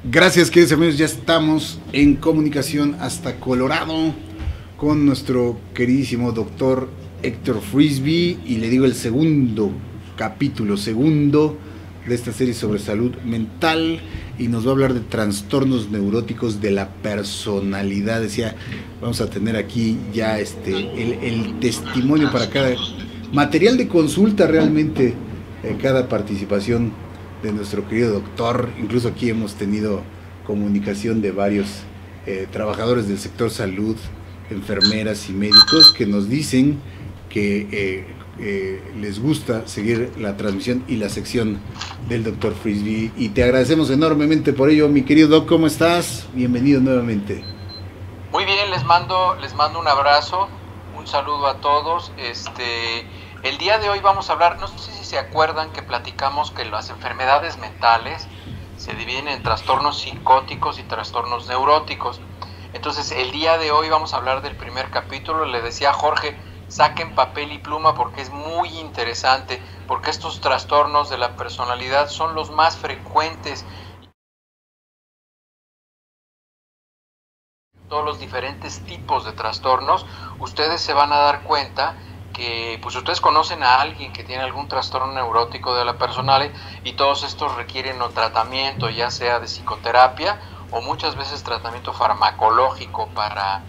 Gracias, queridos amigos. Ya estamos en comunicación hasta Colorado con nuestro queridísimo doctor Héctor Frisby. Y le digo el segundo capítulo, segundo de esta serie sobre salud mental. Y nos va a hablar de trastornos neuróticos de la personalidad. Decía, vamos a tener aquí ya el testimonio para cada material de consulta realmente en cada participación de nuestro querido doctor. Incluso aquí hemos tenido comunicación de varios trabajadores del sector salud, enfermeras y médicos que nos dicen que les gusta seguir la transmisión y la sección del doctor Frisby, y te agradecemos enormemente por ello, mi querido doc. ¿Cómo estás? Bienvenido nuevamente. Muy bien, les mando un abrazo, un saludo a todos. El día de hoy vamos a hablar, no sé si se acuerdan que platicamos que las enfermedades mentales se dividen en trastornos psicóticos y trastornos neuróticos. Entonces, el día de hoy vamos a hablar del primer capítulo. Le decía a Jorge, saquen papel y pluma porque es muy interesante, porque estos trastornos de la personalidad son los más frecuentes. Todos los diferentes tipos de trastornos, ustedes se van a dar cuenta que pues ustedes conocen a alguien que tiene algún trastorno neurótico de la personalidad, y todos estos requieren o tratamiento, ya sea de psicoterapia o muchas veces tratamiento farmacológico para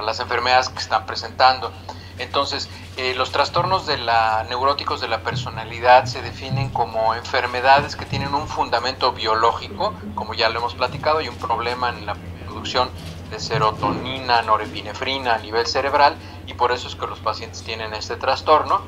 las enfermedades que están presentando. Entonces, los trastornos neuróticos de la personalidad se definen como enfermedades que tienen un fundamento biológico, como ya lo hemos platicado, y un problema en la producción de serotonina, norepinefrina a nivel cerebral, y por eso es que los pacientes tienen este trastorno,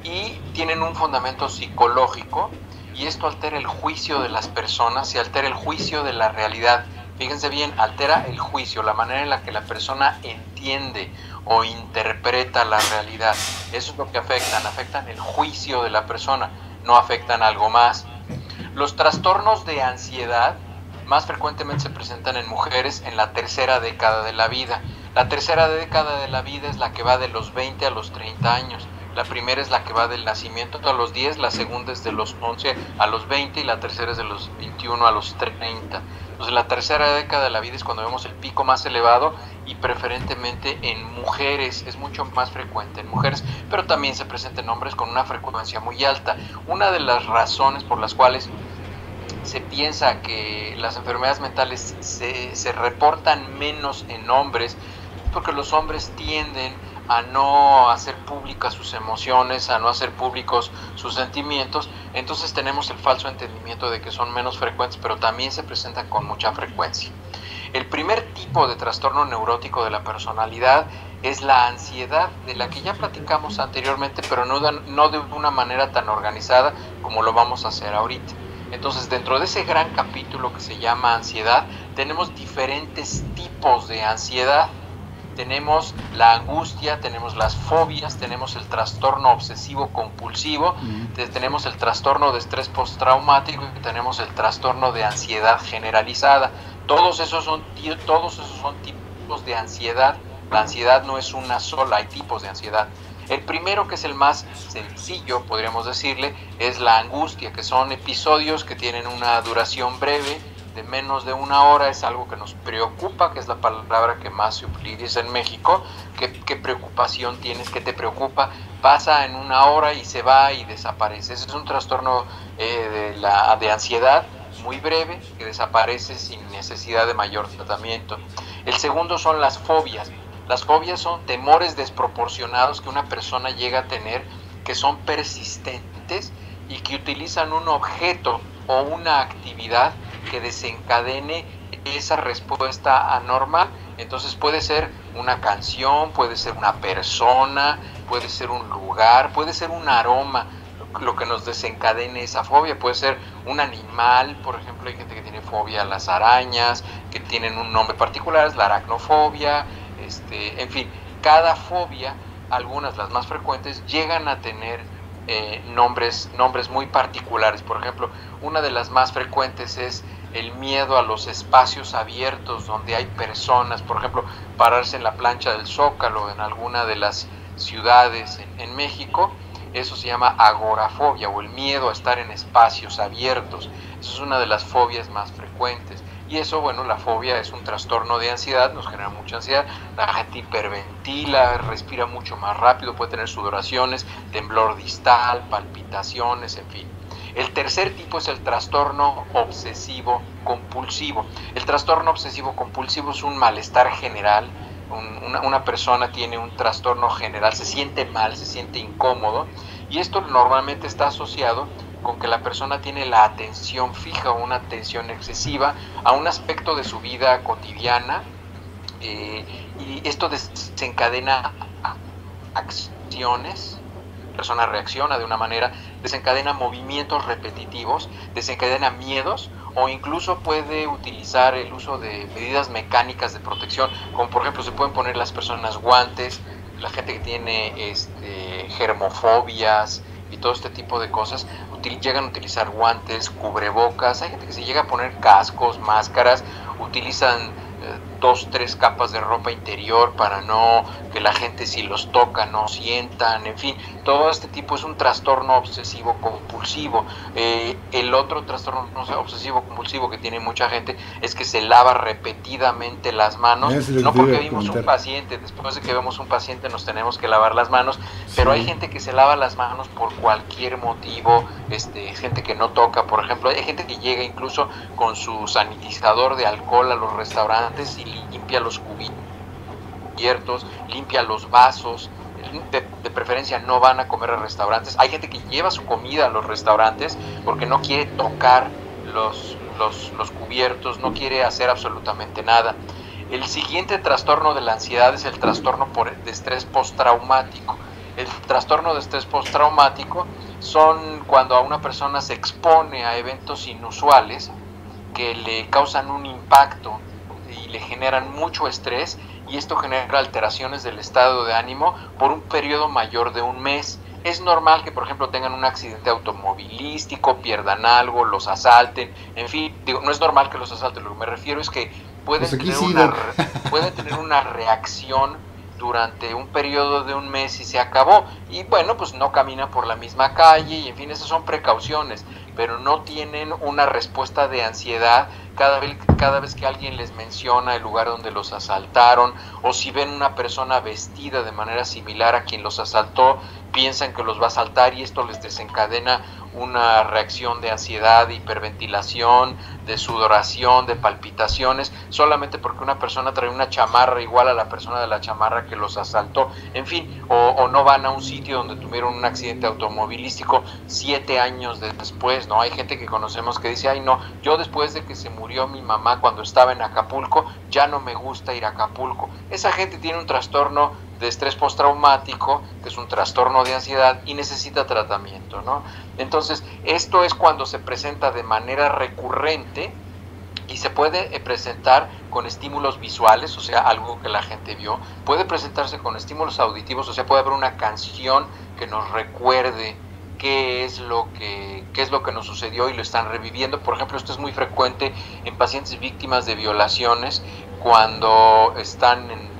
y tienen un fundamento psicológico, y esto altera el juicio de las personas y altera el juicio de la realidad. Fíjense bien, altera el juicio, la manera en la que la persona entiende o interpreta la realidad. Eso es lo que afectan el juicio de la persona, no afectan algo más. Los trastornos de ansiedad más frecuentemente se presentan en mujeres en la tercera década de la vida. La tercera década de la vida es la que va de los 20 a los 30 años. La primera es la que va del nacimiento a los 10, la segunda es de los 11 a los 20 y la tercera es de los 21 a los 30. Entonces la tercera década de la vida es cuando vemos el pico más elevado, y preferentemente en mujeres, es mucho más frecuente en mujeres, pero también se presenta en hombres con una frecuencia muy alta. Una de las razones por las cuales se piensa que las enfermedades mentales se reportan menos en hombres, porque los hombres tienden a no hacer públicas sus emociones, a no hacer públicos sus sentimientos. Entonces tenemos el falso entendimiento de que son menos frecuentes, pero también se presentan con mucha frecuencia. El primer tipo de trastorno neurótico de la personalidad es la ansiedad, de la que ya platicamos anteriormente, pero no de una manera tan organizada como lo vamos a hacer ahorita. Entonces, dentro de ese gran capítulo que se llama ansiedad, tenemos diferentes tipos de ansiedad. Tenemos la angustia, tenemos las fobias, tenemos el trastorno obsesivo compulsivo, tenemos el trastorno de estrés postraumático y tenemos el trastorno de ansiedad generalizada. Todos esos son tipos de ansiedad. La ansiedad no es una sola, hay tipos de ansiedad. El primero, que es el más sencillo, podríamos decirle, es la angustia, que son episodios que tienen una duración breve, de menos de una hora. Es algo que nos preocupa, que es la palabra que más se utiliza en México. ¿Qué preocupación tienes? ¿Qué te preocupa? Pasa en una hora y se va y desaparece. Ese es un trastorno de ansiedad muy breve, que desaparece sin necesidad de mayor tratamiento. El segundo son las fobias. Las fobias son temores desproporcionados que una persona llega a tener, que son persistentes y que utilizan un objeto o una actividad que desencadene esa respuesta anormal. Entonces puede ser una canción, puede ser una persona, puede ser un lugar, puede ser un aroma lo que nos desencadene esa fobia. Puede ser un animal, por ejemplo, hay gente que tiene fobia a las arañas, que tienen un nombre particular, es la aracnofobia. En fin, cada fobia, algunas, las más frecuentes, llegan a tener nombres muy particulares. Por ejemplo, una de las más frecuentes es el miedo a los espacios abiertos donde hay personas. Por ejemplo, pararse en la plancha del Zócalo en alguna de las ciudades en México. Eso se llama agorafobia, o el miedo a estar en espacios abiertos. Esa es una de las fobias más frecuentes. Y eso, bueno, la fobia es un trastorno de ansiedad, nos genera mucha ansiedad, la gente hiperventila, respira mucho más rápido, puede tener sudoraciones, temblor distal, palpitaciones, en fin. El tercer tipo es el trastorno obsesivo compulsivo. El trastorno obsesivo compulsivo es un malestar general. Una persona tiene un trastorno general, se siente mal, se siente incómodo, y esto normalmente está asociado con que la persona tiene la atención fija o una atención excesiva a un aspecto de su vida cotidiana, y esto desencadena acciones. La persona reacciona de una manera, desencadena movimientos repetitivos, desencadena miedos, o incluso puede utilizar el uso de medidas mecánicas de protección, como por ejemplo se pueden poner las personas guantes, la gente que tiene germofobias y todo este tipo de cosas, llegan a utilizar guantes, cubrebocas, hay gente que se llega a poner cascos, máscaras, utilizan 2, 3 capas de ropa interior para no que la gente si los toca no sientan, en fin, todo este tipo es un trastorno obsesivo compulsivo. El otro trastorno obsesivo compulsivo que tiene mucha gente es que se lava repetidamente las manos, no porque vimos un paciente, después de que vemos un paciente nos tenemos que lavar las manos, pero hay gente que se lava las manos por cualquier motivo, gente que no toca, por ejemplo, hay gente que llega incluso con su sanitizador de alcohol a los restaurantes y limpia los cubiertos, limpia los vasos, de preferencia no van a comer a restaurantes. Hay gente que lleva su comida a los restaurantes porque no quiere tocar los cubiertos, no quiere hacer absolutamente nada. El siguiente trastorno de la ansiedad es el trastorno de estrés postraumático. El trastorno de estrés postraumático son cuando a una persona se expone a eventos inusuales que le causan un impacto y le generan mucho estrés, y esto genera alteraciones del estado de ánimo por un periodo mayor de un mes. Es normal que, por ejemplo, tengan un accidente automovilístico, pierdan algo, los asalten, en fin, digo, no es normal que los asalten, lo que me refiero es que pueden tener una reacción durante un periodo de un mes y se acabó, y bueno, pues no caminan por la misma calle, y en fin, esas son precauciones, pero no tienen una respuesta de ansiedad cada vez que alguien les menciona el lugar donde los asaltaron, o si ven una persona vestida de manera similar a quien los asaltó, piensan que los va a asaltar, y esto les desencadena una reacción de ansiedad, de hiperventilación, de sudoración, de palpitaciones, solamente porque una persona trae una chamarra igual a la persona de la chamarra que los asaltó, en fin, o no van a un sitio donde tuvieron un accidente automovilístico 7 años después, ¿no? Hay gente que conocemos que dice, ay no, yo después de que se murió mi mamá cuando estaba en Acapulco, ya no me gusta ir a Acapulco. Esa gente tiene un trastorno de estrés postraumático, que es un trastorno de ansiedad y necesita tratamiento, ¿no? Entonces, esto es cuando se presenta de manera recurrente y se puede presentar con estímulos visuales, o sea, algo que la gente vio, puede presentarse con estímulos auditivos, o sea, puede haber una canción que nos recuerde qué es lo que nos sucedió y lo están reviviendo. Por ejemplo, esto es muy frecuente en pacientes víctimas de violaciones, cuando están en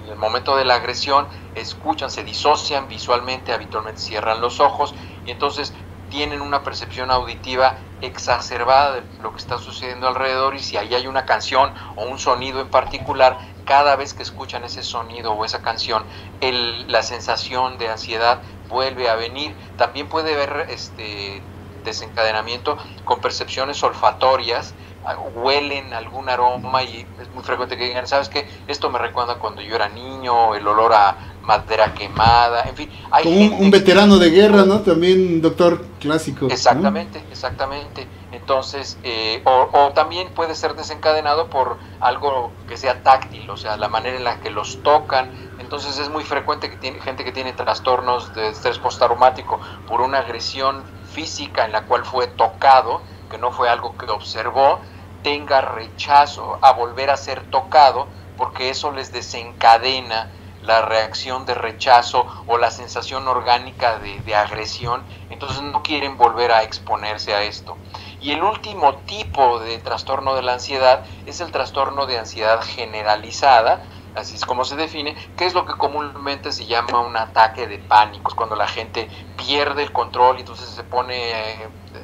el momento de la agresión, escuchan, se disocian visualmente, habitualmente cierran los ojos y entonces tienen una percepción auditiva exacerbada de lo que está sucediendo alrededor, y si ahí hay una canción o un sonido en particular, cada vez que escuchan ese sonido o esa canción, la sensación de ansiedad vuelve a venir. También puede haber desencadenamiento con percepciones olfatorias, huelen algún aroma y es muy frecuente que digan, ¿sabes qué? Esto me recuerda cuando yo era niño, el olor a madera quemada, en fin. Hay como un veterano de guerra, ¿no? También, doctor, clásico. Exactamente, ¿no? Exactamente. Entonces, o también puede ser desencadenado por algo que sea táctil, o sea, la manera en la que los tocan. Entonces es muy frecuente que tiene gente que tiene trastornos de estrés postraumático por una agresión física en la cual fue tocado, que no fue algo que observó, tenga rechazo a volver a ser tocado, porque eso les desencadena la reacción de rechazo o la sensación orgánica de agresión, entonces no quieren volver a exponerse a esto. Y el último tipo de trastorno de la ansiedad es el trastorno de ansiedad generalizada, así es como se define, que es lo que comúnmente se llama un ataque de pánico, es cuando la gente pierde el control y entonces se pone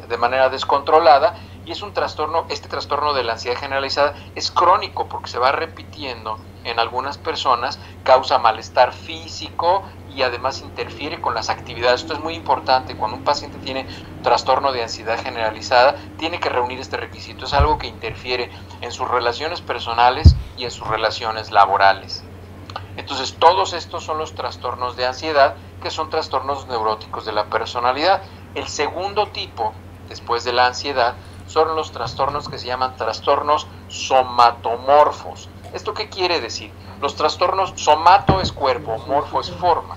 de manera descontrolada y es un trastorno, este trastorno de la ansiedad generalizada es crónico porque se va repitiendo en algunas personas, causa malestar físico y además interfiere con las actividades. Esto es muy importante. Cuando un paciente tiene trastorno de ansiedad generalizada, tiene que reunir este requisito. Es algo que interfiere en sus relaciones personales y en sus relaciones laborales. Entonces, todos estos son los trastornos de ansiedad, que son trastornos neuróticos de la personalidad. El segundo tipo, después de la ansiedad, son los trastornos que se llaman trastornos somatomorfos. ¿Esto qué quiere decir? Los trastornos, somato es cuerpo, morfo es forma.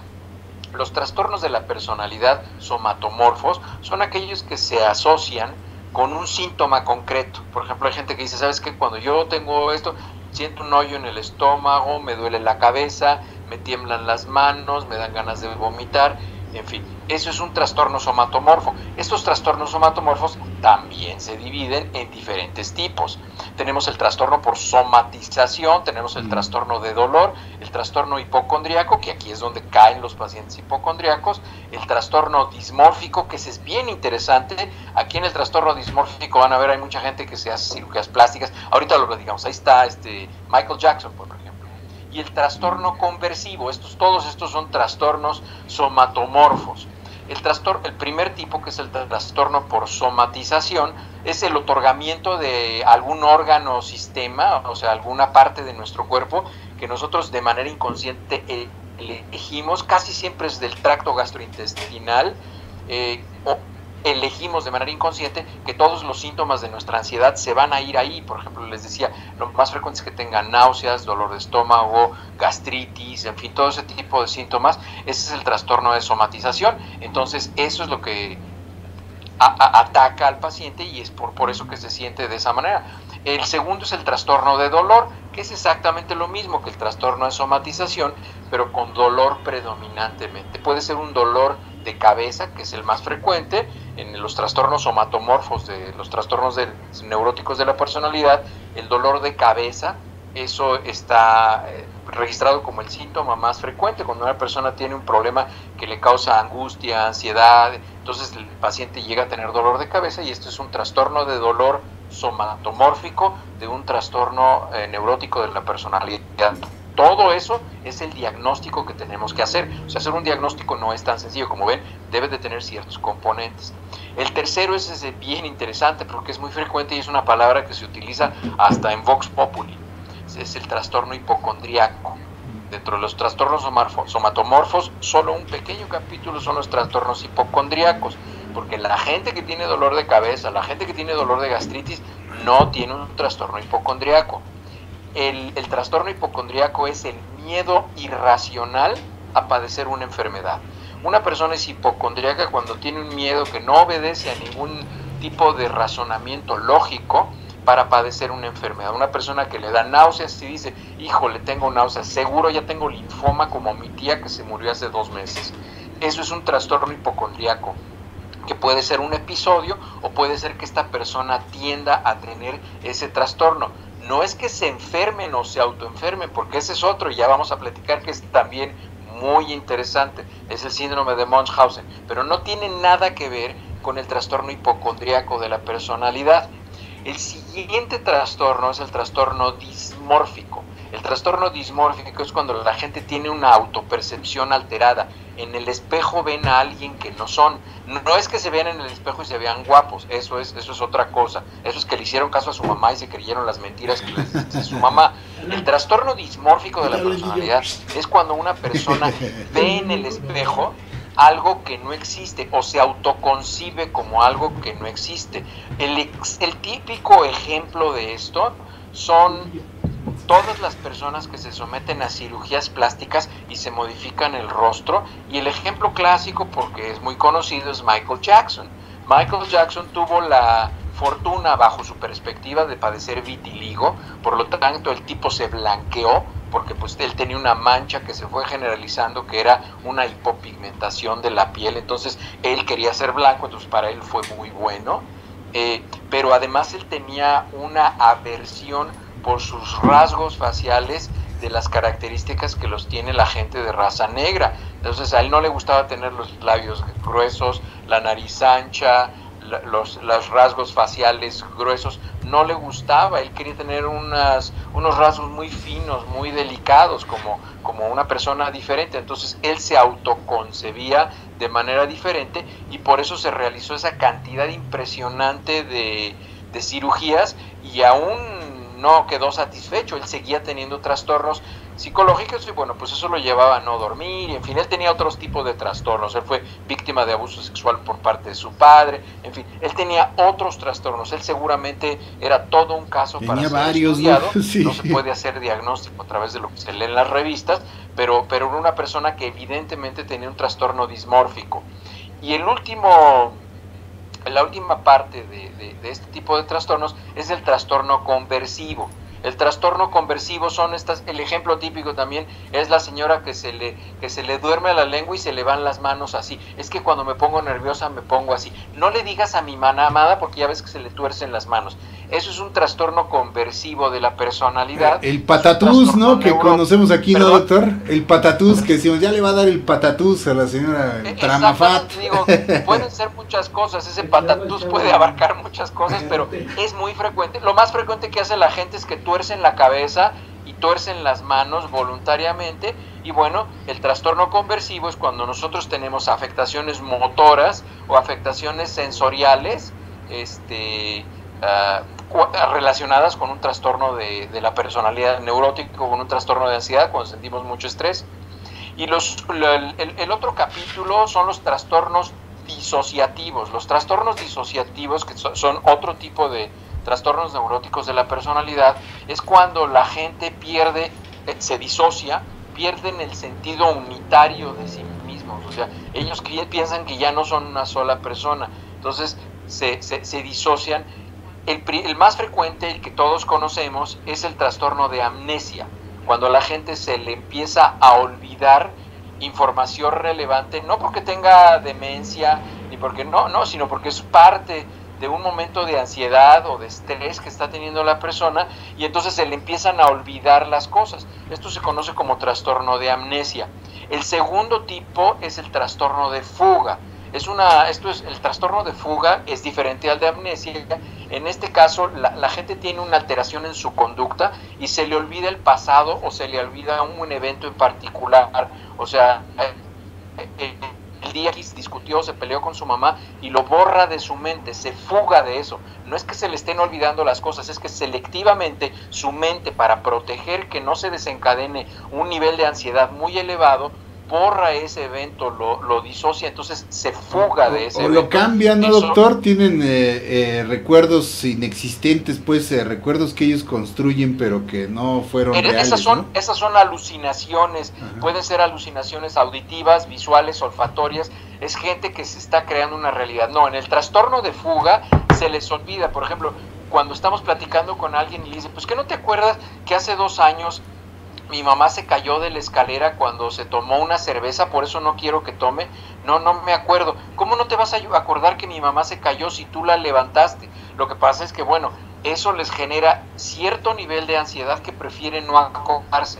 Los trastornos de la personalidad somatomorfos son aquellos que se asocian con un síntoma concreto. Por ejemplo, hay gente que dice, ¿sabes qué? Cuando yo tengo esto, siento un hoyo en el estómago, me duele la cabeza, me tiemblan las manos, me dan ganas de vomitar, en fin, eso es un trastorno somatomorfo. Estos trastornos somatomorfos también se dividen en diferentes tipos. Tenemos el trastorno por somatización, tenemos el trastorno de dolor, el trastorno hipocondríaco, que aquí es donde caen los pacientes hipocondríacos, el trastorno dismórfico, que ese es bien interesante. Aquí en el trastorno dismórfico van a ver, hay mucha gente que se hace cirugías plásticas. Ahorita lo digamos, ahí está Michael Jackson, por ejemplo. Y el trastorno conversivo, todos estos son trastornos somatomorfos. El primer tipo, que es el trastorno por somatización, es el otorgamiento de algún órgano o sistema, o sea, alguna parte de nuestro cuerpo que nosotros de manera inconsciente elegimos, casi siempre es del tracto gastrointestinal, o elegimos de manera inconsciente que todos los síntomas de nuestra ansiedad se van a ir ahí. Por ejemplo, les decía, lo más frecuente es que tengan náuseas, dolor de estómago, gastritis, en fin, todo ese tipo de síntomas. Ese es el trastorno de somatización. Entonces, eso es lo que ataca al paciente y es por eso que se siente de esa manera. El segundo es el trastorno de dolor, que es exactamente lo mismo que el trastorno de somatización, pero con dolor predominantemente. Puede ser un dolor de cabeza, que es el más frecuente en los trastornos somatomorfos, de los trastornos neuróticos de la personalidad. El dolor de cabeza, eso está registrado como el síntoma más frecuente cuando una persona tiene un problema que le causa angustia, ansiedad. Entonces el paciente llega a tener dolor de cabeza, y esto es un trastorno de dolor somatomórfico de un trastorno neurótico de la personalidad. Todo eso es el diagnóstico que tenemos que hacer. O sea, hacer un diagnóstico no es tan sencillo. Como ven, debe de tener ciertos componentes. El tercero es bien interesante porque es muy frecuente y es una palabra que se utiliza hasta en Vox Populi. Es el trastorno hipocondríaco. Dentro de los trastornos somatomorfos, solo un pequeño capítulo son los trastornos hipocondríacos, porque la gente que tiene dolor de cabeza, la gente que tiene dolor de gastritis, no tiene un trastorno hipocondríaco. El trastorno hipocondríaco es el miedo irracional a padecer una enfermedad. Una persona es hipocondríaca cuando tiene un miedo que no obedece a ningún tipo de razonamiento lógico para padecer una enfermedad. Una persona que le da náuseas y dice, híjole, tengo náuseas, seguro ya tengo linfoma como mi tía que se murió hace 2 meses. Eso es un trastorno hipocondríaco, que puede ser un episodio o puede ser que esta persona tienda a tener ese trastorno. No es que se enfermen o se autoenfermen, porque ese es otro, y ya vamos a platicar, que es también muy interesante, es el síndrome de Munchausen, pero no tiene nada que ver con el trastorno hipocondríaco de la personalidad. El siguiente trastorno es el trastorno dismórfico. El trastorno dismórfico es cuando la gente tiene una autopercepción alterada. En el espejo ven a alguien que no son. No es que se vean en el espejo y se vean guapos, eso es otra cosa. Eso es que le hicieron caso a su mamá y se creyeron las mentiras que les dice su mamá. El trastorno dismórfico de la personalidad es cuando una persona ve en el espejo algo que no existe o se autoconcibe como algo que no existe. El típico ejemplo de esto son todas las personas que se someten a cirugías plásticas y se modifican el rostro, y el ejemplo clásico, porque es muy conocido, es Michael Jackson. Michael Jackson tuvo la fortuna, bajo su perspectiva, de padecer vitiligo, por lo tanto el tipo se blanqueó, porque pues él tenía una mancha que se fue generalizando, que era una hipopigmentación de la piel. Entonces él quería ser blanco, entonces para él fue muy bueno, pero además él tenía una aversión por sus rasgos faciales, de las características que los tiene la gente de raza negra. Entonces a él no le gustaba tener los labios gruesos, la nariz ancha, los rasgos faciales gruesos, no le gustaba, él quería tener unos rasgos muy finos, muy delicados, como una persona diferente. Entonces él se autoconcebía de manera diferente y por eso se realizó esa cantidad impresionante de cirugías, y aún no quedó satisfecho, él seguía teniendo trastornos psicológicos y bueno, pues eso lo llevaba a no dormir, y en fin, él tenía otros tipos de trastornos, él fue víctima de abuso sexual por parte de su padre, en fin, él tenía otros trastornos, él seguramente era todo un caso tenía para varios, ser estudiado, ¿no? Sí. no se puede hacer diagnóstico a través de lo que se lee en las revistas, pero era una persona que evidentemente tenía un trastorno dismórfico. Y la última parte de este tipo de trastornos es el trastorno conversivo. El trastorno conversivo el ejemplo típico también es la señora que se le duerme la lengua y se le van las manos así. Es que cuando me pongo nerviosa me pongo así. No le digas a mi mana amada porque ya ves que se le tuercen las manos. Eso es un trastorno conversivo de la personalidad. El patatús, ¿no? Que conocemos aquí, ¿Perdón? ¿no, doctor? El patatús, que decimos, ya le va a dar el patatús a la señora Tramafat. Digo, pueden ser muchas cosas, ese patatús puede abarcar muchas cosas, pero es muy frecuente. Lo más frecuente que hace la gente es que tuercen la cabeza y tuercen las manos voluntariamente. Y bueno, el trastorno conversivo es cuando nosotros tenemos afectaciones motoras o afectaciones sensoriales, relacionadas con un trastorno de la personalidad neurótico, con un trastorno de ansiedad, cuando sentimos mucho estrés. Y el otro capítulo son los trastornos disociativos. Los trastornos disociativos, que son otro tipo de trastornos neuróticos de la personalidad, es cuando la gente se disocia, pierden el sentido unitario de sí mismos. O sea, ellos piensan que ya no son una sola persona. Entonces se disocian. El más frecuente, el que todos conocemos, es el trastorno de amnesia, cuando a la gente se le empieza a olvidar información relevante, no porque tenga demencia, ni porque no, sino porque es parte de un momento de ansiedad o de estrés que está teniendo la persona, y entonces se le empiezan a olvidar las cosas. Esto se conoce como trastorno de amnesia. El segundo tipo es el trastorno de fuga. El trastorno de fuga es diferente al de amnesia. En este caso, la gente tiene una alteración en su conducta y se le olvida el pasado o se le olvida un evento en particular. O sea, el día que discutió, se peleó con su mamá y lo borra de su mente, se fuga de eso. No es que se le estén olvidando las cosas, es que selectivamente su mente, para proteger que no se desencadene un nivel de ansiedad muy elevado, borra ese evento, lo disocia, entonces se fuga de ese evento. O lo cambian, ¿no, doctor? Tienen recuerdos inexistentes, pues recuerdos que ellos construyen pero que no fueron reales, esas son alucinaciones. Ajá. Pueden ser alucinaciones auditivas, visuales, olfatorias. Es gente que se está creando una realidad. No, en el trastorno de fuga se les olvida. Por ejemplo, cuando estamos platicando con alguien y le dice, pues que no te acuerdas que hace 2 años mi mamá se cayó de la escalera cuando se tomó una cerveza, por eso no quiero que tome. No me acuerdo. ¿Cómo no te vas a acordar que mi mamá se cayó si tú la levantaste? Lo que pasa es que, bueno, eso les genera cierto nivel de ansiedad que prefieren no acordarse.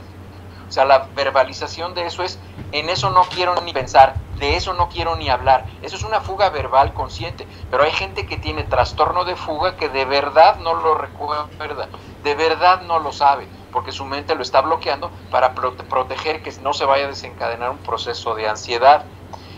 O sea, la verbalización de eso es, en eso no quiero ni pensar, de eso no quiero ni hablar. Eso es una fuga verbal consciente. Pero hay gente que tiene trastorno de fuga que de verdad no lo recuerda, de verdad no lo sabe, porque su mente lo está bloqueando para proteger que no se vaya a desencadenar un proceso de ansiedad.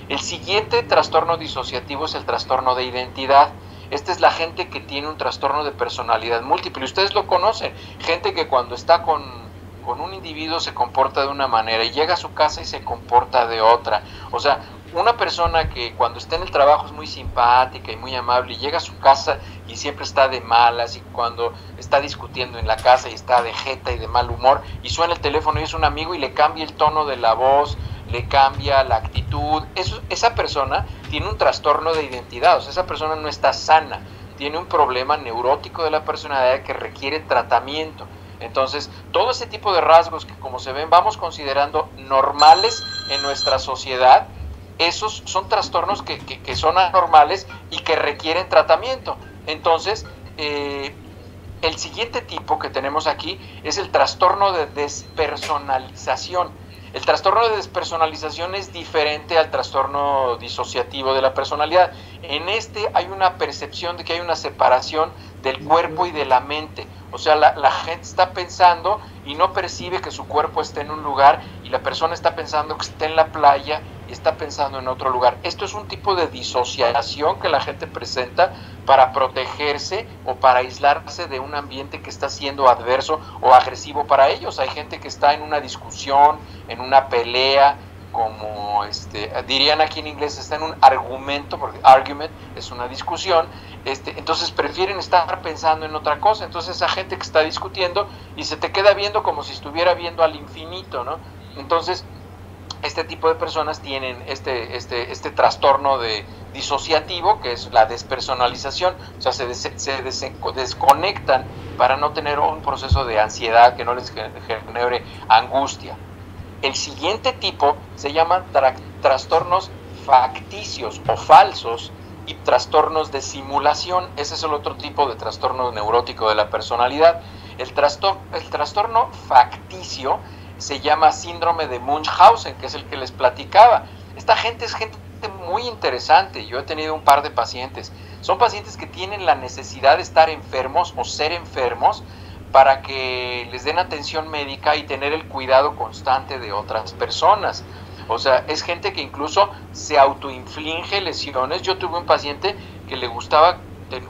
El siguiente trastorno disociativo es el trastorno de identidad. Esta es la gente que tiene un trastorno de personalidad múltiple. Ustedes lo conocen, gente que cuando está con un individuo se comporta de una manera y llega a su casa y se comporta de otra. O sea, una persona que cuando está en el trabajo es muy simpática y muy amable y llega a su casa y siempre está de malas, y cuando está discutiendo en la casa y está de jeta y de mal humor y suena el teléfono y es un amigo y le cambia el tono de la voz, le cambia la actitud, esa persona tiene un trastorno de identidad. O sea, esa persona no está sana, tiene un problema neurótico de la personalidad que requiere tratamiento. Entonces, todo ese tipo de rasgos que, como se ven, vamos considerando normales en nuestra sociedad, esos son trastornos que son anormales y que requieren tratamiento. Entonces, el siguiente tipo que tenemos aquí es el trastorno de despersonalización. El trastorno de despersonalización es diferente al trastorno disociativo de la personalidad. En este hay una percepción de que hay una separación del cuerpo y de la mente. O sea, la gente está pensando y no percibe que su cuerpo esté en un lugar, y la persona está pensando que está en la playa y está pensando en otro lugar. Esto es un tipo de disociación que la gente presenta para protegerse o para aislarse de un ambiente que está siendo adverso o agresivo para ellos. Hay gente que está en una discusión, en una pelea, como dirían aquí en inglés, está en un argumento, porque argument es una discusión, entonces prefieren estar pensando en otra cosa. Entonces esa gente que está discutiendo y se te queda viendo como si estuviera viendo al infinito, ¿no? Entonces este tipo de personas tienen este trastorno de disociativo, que es la despersonalización. O sea, se desconectan para no tener un proceso de ansiedad que no les genere angustia. El siguiente tipo se llama trastornos facticios o falsos y trastornos de simulación. Ese es el otro tipo de trastorno neurótico de la personalidad. El trastorno facticio se llama síndrome de Munchausen, que es el que les platicaba. Esta gente es gente muy interesante. Yo he tenido un par de pacientes. Son pacientes que tienen la necesidad de estar enfermos o ser enfermos para que les den atención médica y tener el cuidado constante de otras personas. O sea, es gente que incluso se autoinflige lesiones. Yo tuve un paciente que le gustaba,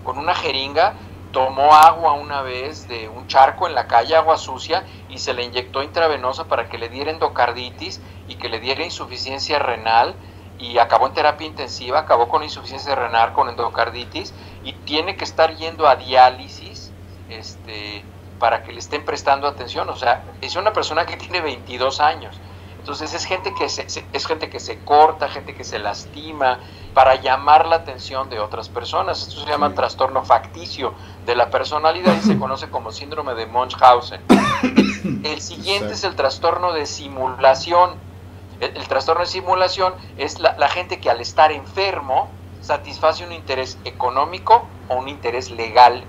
con una jeringa, tomó agua una vez de un charco en la calle, agua sucia, y se le inyectó intravenosa para que le diera endocarditis y que le diera insuficiencia renal, y acabó en terapia intensiva, acabó con insuficiencia renal, con endocarditis, y tiene que estar yendo a diálisis, para que le estén prestando atención. O sea, es una persona que tiene 22 años. Entonces es gente que se corta, gente que se lastima para llamar la atención de otras personas. Esto se llama trastorno facticio de la personalidad y se conoce como síndrome de Munchausen. El siguiente es el trastorno de simulación. El trastorno de simulación es la gente que al estar enfermo satisface un interés económico o un interés legal.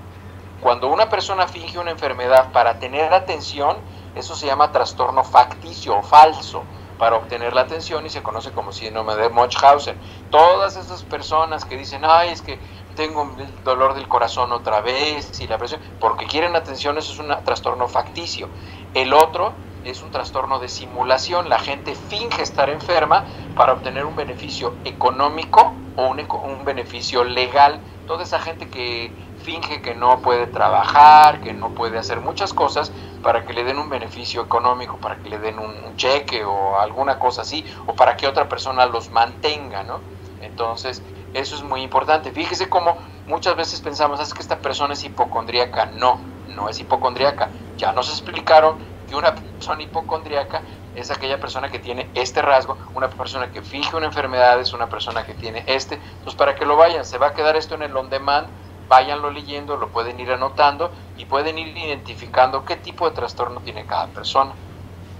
Cuando una persona finge una enfermedad para tener atención, eso se llama trastorno facticio o falso para obtener la atención y se conoce como síndrome de Munchausen. Todas esas personas que dicen, ay, es que tengo el dolor del corazón otra vez y la presión, porque quieren atención, eso es un trastorno facticio. El otro es un trastorno de simulación. La gente finge estar enferma para obtener un beneficio económico o un beneficio legal. Toda esa gente que finge que no puede trabajar, que no puede hacer muchas cosas para que le den un beneficio económico, para que le den un cheque o alguna cosa así, o para que otra persona los mantenga, ¿no? Entonces, eso es muy importante. Fíjese cómo muchas veces pensamos, es que esta persona es hipocondríaca. No, no es hipocondríaca. Ya nos explicaron que una persona hipocondríaca es aquella persona que tiene este rasgo, una persona que finge una enfermedad es una persona que tiene Entonces, para que lo vayan, se va a quedar esto en el on demand, váyanlo leyendo, lo pueden ir anotando y pueden ir identificando qué tipo de trastorno tiene cada persona.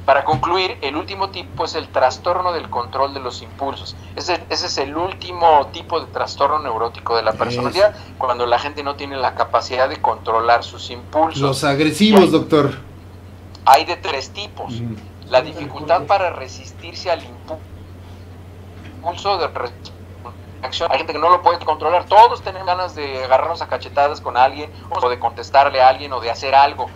Para concluir, el último tipo es el trastorno del control de los impulsos. Ese es el último tipo de trastorno neurótico de la personalidad, cuando la gente no tiene la capacidad de controlar sus impulsos. Los agresivos, doctor. Hay de 3 tipos. La dificultad para resistirse al impulso de reacción. Hay gente que no lo puede controlar. Todos tenemos ganas de agarrarnos a cachetadas con alguien, o de contestarle a alguien, o de hacer algo.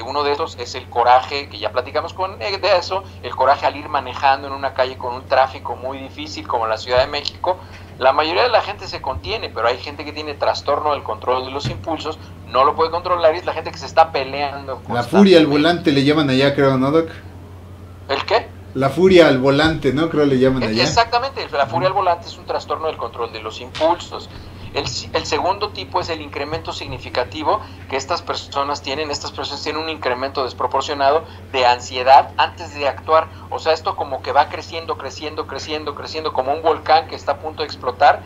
Uno de estos es el coraje, que ya platicamos de eso, el coraje al ir manejando en una calle con un tráfico muy difícil como la Ciudad de México. La mayoría de la gente se contiene, pero hay gente que tiene trastorno del control de los impulsos, no lo puede controlar, y es la gente que se está peleando. La furia al volante le llaman allá, creo, ¿no, Doc? ¿El qué? La furia al volante, ¿no? Creo le llaman allá. Exactamente, la furia al volante es un trastorno del control de los impulsos. El segundo tipo es el incremento significativo que estas personas tienen. Estas personas tienen un incremento desproporcionado de ansiedad antes de actuar. O sea, esto como que va creciendo, como un volcán que está a punto de explotar.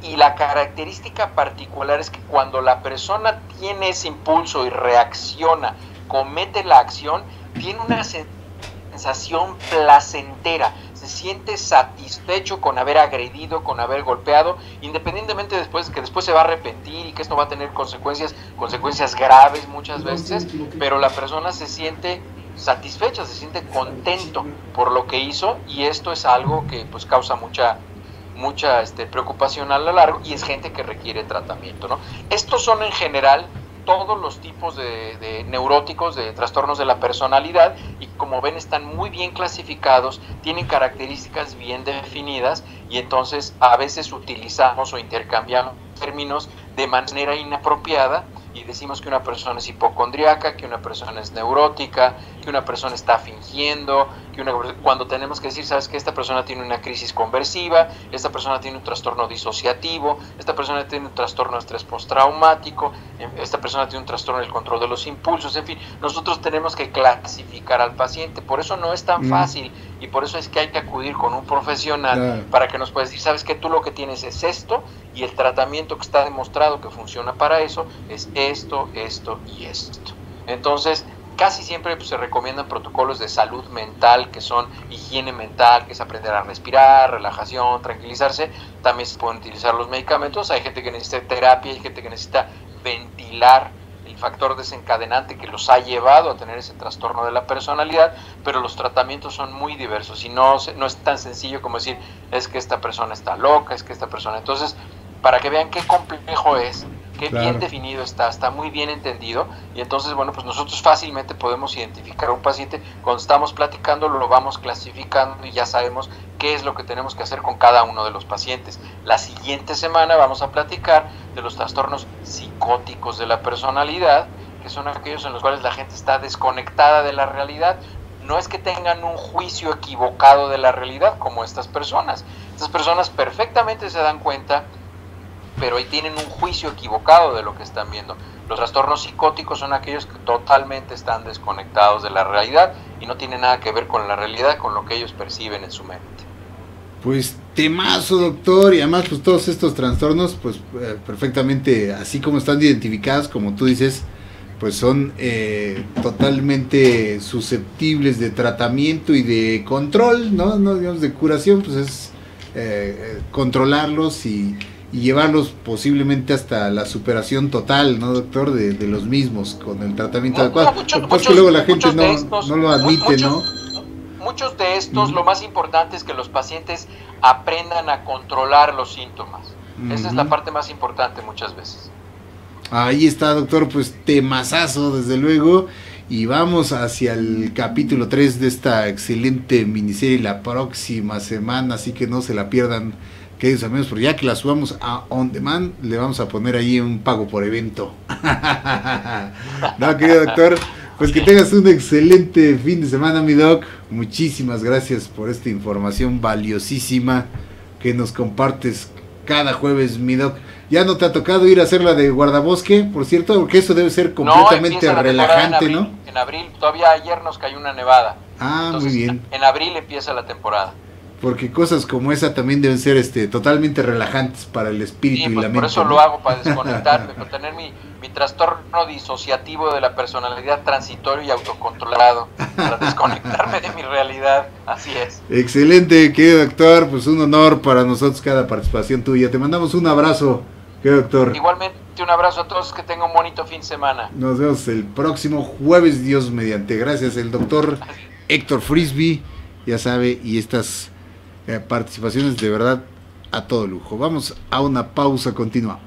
Y la característica particular es que cuando la persona tiene ese impulso y reacciona, comete la acción, tiene una sensación placentera, se siente satisfecho con haber agredido, con haber golpeado, independientemente que después se va a arrepentir y que esto va a tener consecuencias graves muchas veces, pero la persona se siente satisfecha, se siente contento por lo que hizo, y esto es algo que pues causa mucha preocupación a lo largo, y es gente que requiere tratamiento, ¿no? Estos son en general todos los tipos de neuróticos, de trastornos de la personalidad, y como ven están muy bien clasificados, tienen características bien definidas, y entonces a veces utilizamos o intercambiamos términos de manera inapropiada y decimos que una persona es hipocondríaca, que una persona es neurótica, que una persona está fingiendo, cuando tenemos que decir, sabes que esta persona tiene una crisis conversiva, esta persona tiene un trastorno disociativo, esta persona tiene un trastorno de estrés postraumático, esta persona tiene un trastorno del control de los impulsos, en fin, nosotros tenemos que clasificar al paciente, por eso no es tan fácil, y por eso es que hay que acudir con un profesional para que nos pueda decir, sabes que tú lo que tienes es esto, y el tratamiento que está demostrado que funciona para eso es esto, esto y esto. Entonces, casi siempre pues, se recomiendan protocolos de salud mental, que son higiene mental, que es aprender a respirar, relajación, tranquilizarse. También se pueden utilizar los medicamentos. Hay gente que necesita terapia, hay gente que necesita ventilar el factor desencadenante que los ha llevado a tener ese trastorno de la personalidad, pero los tratamientos son muy diversos y no es tan sencillo como decir, es que esta persona está loca, es que esta persona... Entonces, para que vean qué complejo es, qué bien definido está muy bien entendido, y entonces, bueno, pues nosotros fácilmente podemos identificar a un paciente, cuando estamos platicando lo vamos clasificando y ya sabemos qué es lo que tenemos que hacer con cada uno de los pacientes. La siguiente semana vamos a platicar de los trastornos psicóticos de la personalidad, que son aquellos en los cuales la gente está desconectada de la realidad. No es que tengan un juicio equivocado de la realidad como estas personas. Estas personas perfectamente se dan cuenta, pero ahí tienen un juicio equivocado de lo que están viendo. Los trastornos psicóticos son aquellos que totalmente están desconectados de la realidad y no tienen nada que ver con la realidad, con lo que ellos perciben en su mente. Pues temazo, doctor, y además pues todos estos trastornos pues perfectamente, así como están identificados, como tú dices, pues son totalmente susceptibles de tratamiento y de control, no digamos de curación, pues es controlarlos y llevarlos posiblemente hasta la superación total, ¿no, doctor? De los mismos con el tratamiento adecuado. Pues que luego la gente no lo admite, ¿no? Muchos de estos, lo más importante es que los pacientes aprendan a controlar los síntomas. Esa es la parte más importante muchas veces. Ahí está, doctor, pues temazazo, desde luego. Y vamos hacia el capítulo 3 de esta excelente miniserie la próxima semana, así que no se la pierdan, queridos amigos, porque ya que la subamos a On Demand, le vamos a poner ahí un pago por evento. No, querido doctor, pues que tengas un excelente fin de semana, mi doc. Muchísimas gracias por esta información valiosísima que nos compartes cada jueves, mi doc. ¿Ya no te ha tocado ir a hacer la de guardabosque, por cierto? Porque eso debe ser completamente relajante, ¿no? En abril, todavía ayer nos cayó una nevada. Entonces, muy bien. En abril empieza la temporada. Porque cosas como esa también deben ser totalmente relajantes para el espíritu y la mente. Por eso lo hago, para desconectarme, para tener mi trastorno disociativo de la personalidad transitorio y autocontrolado, para desconectarme de mi realidad, así es. Excelente, querido doctor, pues un honor para nosotros cada participación tuya. Te mandamos un abrazo, querido doctor. Igualmente un abrazo a todos, que tengan un bonito fin de semana. Nos vemos el próximo jueves, Dios mediante. Gracias, el doctor Héctor Frisby, ya sabe, y estas participaciones de verdad a todo lujo. Vamos a una pausa continua.